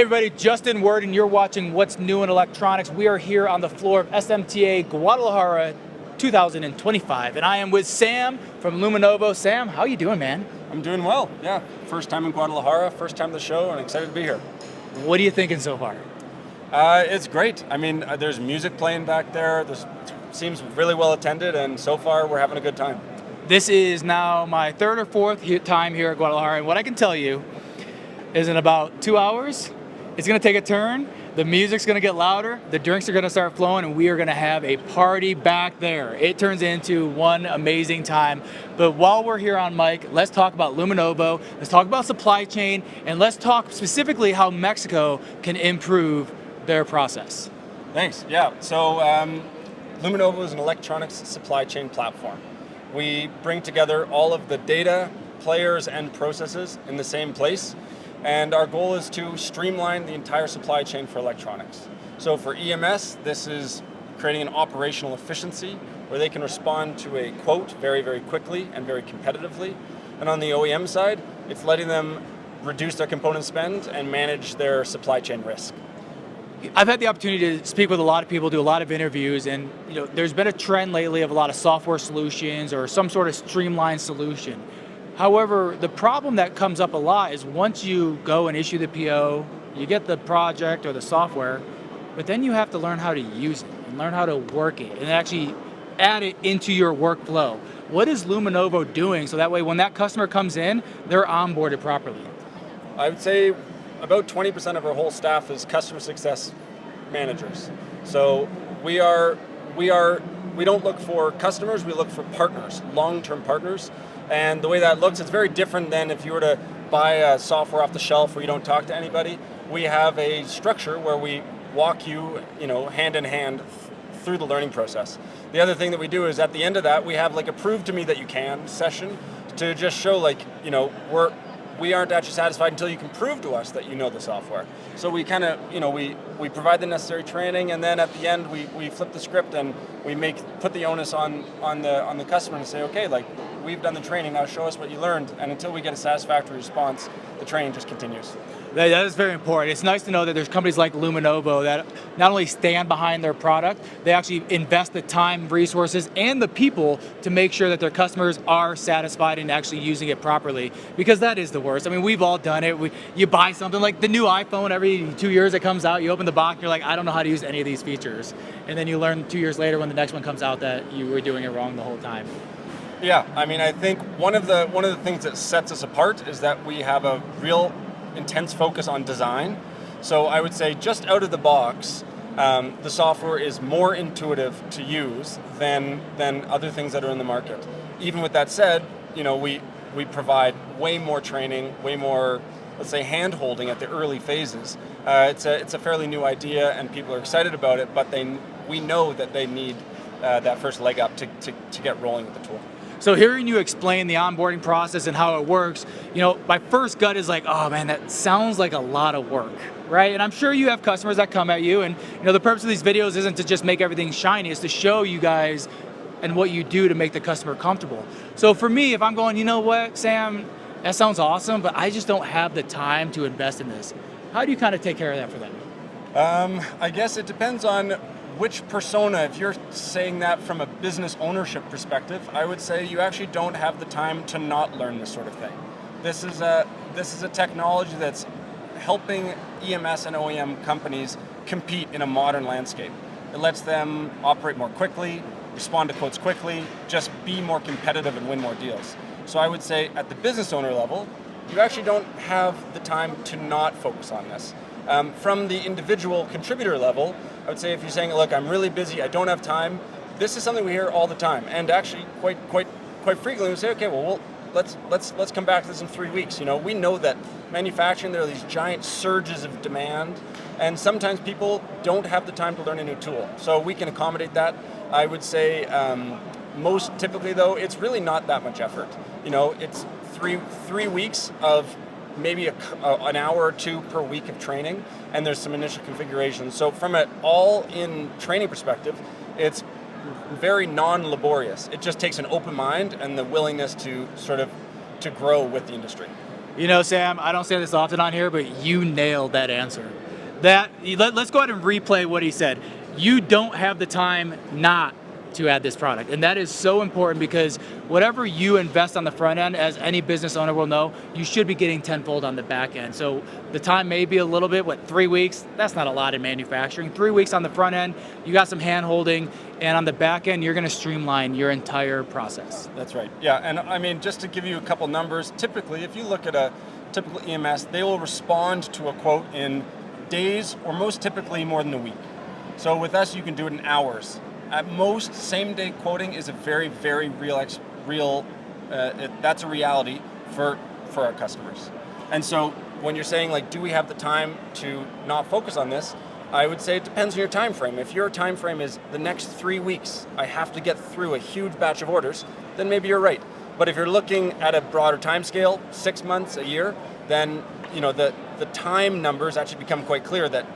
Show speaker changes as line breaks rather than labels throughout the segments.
everybody, Justin Worden, you're watching What's New in Electronics. We are here on the floor of SMTA Guadalajara 2025, and I am with Sam from Luminovo. Sam, how you doing, man?
I'm doing well, yeah. First time in Guadalajara, first time at the show, and excited to be here.
What are you thinking so far?
It's great. I mean, there's music playing back there. It seems really well attended, and so far we're having a good time.
This is now my third or fourth time here at Guadalajara, and what I can tell you is in about 2 hours, it's gonna take a turn, the music's gonna get louder, the drinks are gonna start flowing, and we are gonna have a party back there. It turns into one amazing time. But while we're here on mic, let's talk about Luminovo, let's talk about supply chain, and let's talk specifically how Mexico can improve their process.
Thanks, yeah. So Luminovo is an electronics supply chain platform. We bring together all of the data, players, and processes in the same place. And our goal is to streamline the entire supply chain for electronics. So for EMS, this is creating an operational efficiency where they can respond to a quote very, very quickly and very competitively. And on the OEM side, it's letting them reduce their component spend and manage their supply chain risk.
I've had the opportunity to speak with a lot of people, do a lot of interviews, and there's been a trend lately of a lot of software solutions or some sort of streamlined solution. However, the problem that comes up a lot is once you go and issue the PO, you get the project or the software, but then you have to learn how to use it and learn how to work it and actually add it into your workflow. What is Luminovo doing so that way when that customer comes in, they're onboarded properly?
I would say about 20% of our whole staff is customer success managers. So we don't look for customers, we look for partners, long-term partners. And the way that looks, it's very different than if you were to buy a software off the shelf where you don't talk to anybody. We have a structure where we walk you, hand in hand through the learning process. The other thing that we do is at the end of that, we have like a prove to me that you can session to just show we aren't actually satisfied until you can prove to us that you know the software. So we kind of, we provide the necessary training, and then at the end we flip the script and we put the onus on the customer and say, okay, we've done the training, now show us what you learned, and until we get a satisfactory response, the training just continues.
That is very important. It's nice to know that there's companies like Luminovo that not only stand behind their product, they actually invest the time, resources, and the people to make sure that their customers are satisfied and actually using it properly, because that is the worst. I mean, we've all done it. You buy something like the new iPhone every 2 years it comes out, you open the box, you're like, I don't know how to use any of these features. And then you learn 2 years later when the next one comes out that you were doing it wrong the whole time.
Yeah, I mean, I think one of the things that sets us apart is that we have a real intense focus on design. So I would say just out of the box, the software is more intuitive to use than other things that are in the market. Even with that said, we provide way more training, way more, let's say, hand-holding at the early phases. It's a fairly new idea and people are excited about it, but we know that they need that first leg up to get rolling with the tool.
So hearing you explain the onboarding process and how it works, my first gut is like, oh man, that sounds like a lot of work, right? And I'm sure you have customers that come at you, and the purpose of these videos isn't to just make everything shiny, it's to show you guys and what you do to make the customer comfortable. So for me, if I'm going, you know what, Sam, that sounds awesome, but I just don't have the time to invest in this. How do you kind of take care of that for them?
I guess it depends on which persona. If you're saying that from a business ownership perspective, I would say you actually don't have the time to not learn this sort of thing. This is a technology that's helping EMS and OEM companies compete in a modern landscape. It lets them operate more quickly, respond to quotes quickly, just be more competitive and win more deals. So I would say at the business owner level, you actually don't have the time to not focus on this. From the individual contributor level, I would say if you're saying, look, I'm really busy, I don't have time, this is something we hear all the time. And actually quite frequently we say, okay, well let's come back to this in 3 weeks. We know that manufacturing, there are these giant surges of demand, and sometimes people don't have the time to learn a new tool. So we can accommodate that. I would say most typically though, it's really not that much effort. It's three weeks of maybe an hour or two per week of training, and there's some initial configurations. So from an all-in training perspective, it's very non-laborious. It just takes an open mind and the willingness to grow with the industry.
You know, Sam, I don't say this often on here, but you nailed that answer. Let's go ahead and replay what he said. You don't have the time not to add this product. And that is so important because whatever you invest on the front end, as any business owner will know, you should be getting tenfold on the back end. So the time may be a little bit, 3 weeks? That's not a lot in manufacturing. 3 weeks on the front end, you got some hand holding, and on the back end, you're gonna streamline your entire process.
That's right. Yeah, and I mean, just to give you a couple numbers, typically, if you look at a typical EMS, they will respond to a quote in days, or most typically more than a week. So with us, you can do it in hours. At most, same-day quoting is a very, very real. That's a reality for our customers. And so when you're saying like, do we have the time to not focus on this? I would say it depends on your time frame. If your time frame is the next 3 weeks, I have to get through a huge batch of orders, then maybe you're right. But if you're looking at a broader time scale, 6 months, a year, then you know the time numbers actually become quite clear that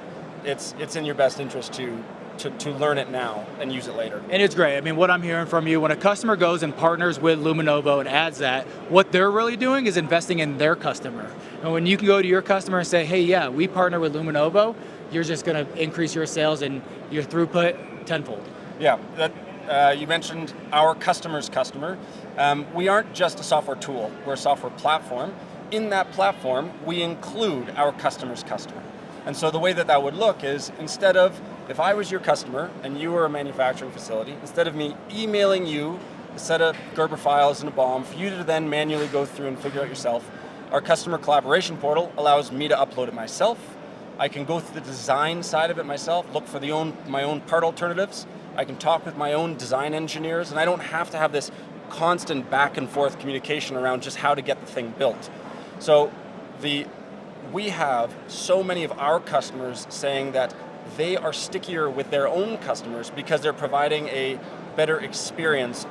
it's in your best interest to learn it now and use it later.
And it's great. I mean, what I'm hearing from you, when a customer goes and partners with Luminovo and adds that, what they're really doing is investing in their customer. And when you can go to your customer and say, hey, yeah, we partner with Luminovo, you're just going to increase your sales and your throughput tenfold.
Yeah, you mentioned our customer's customer. We aren't just a software tool, we're a software platform. In that platform, we include our customer's customer. And so the way that would look is, instead of, if I was your customer and you were a manufacturing facility, instead of me emailing you a set of Gerber files and a BOM for you to then manually go through and figure out yourself, our customer collaboration portal allows me to upload it myself. I can go through the design side of it myself, look for my own part alternatives. I can talk with my own design engineers, and I don't have to have this constant back and forth communication around just how to get the thing built. So we have so many of our customers saying that they are stickier with their own customers because they're providing a better experience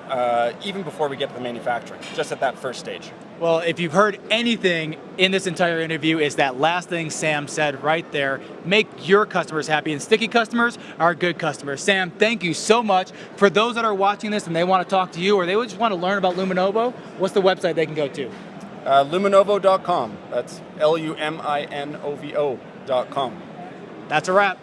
even before we get to the manufacturing, just at that first stage.
Well, if you've heard anything in this entire interview, is that last thing Sam said right there. Make your customers happy, and sticky customers are good customers. Sam, thank you so much. For those that are watching this and they want to talk to you, or they just want to learn about Luminovo, what's the website they can go to?
Luminovo.com. That's Luminovo.com.
That's a wrap.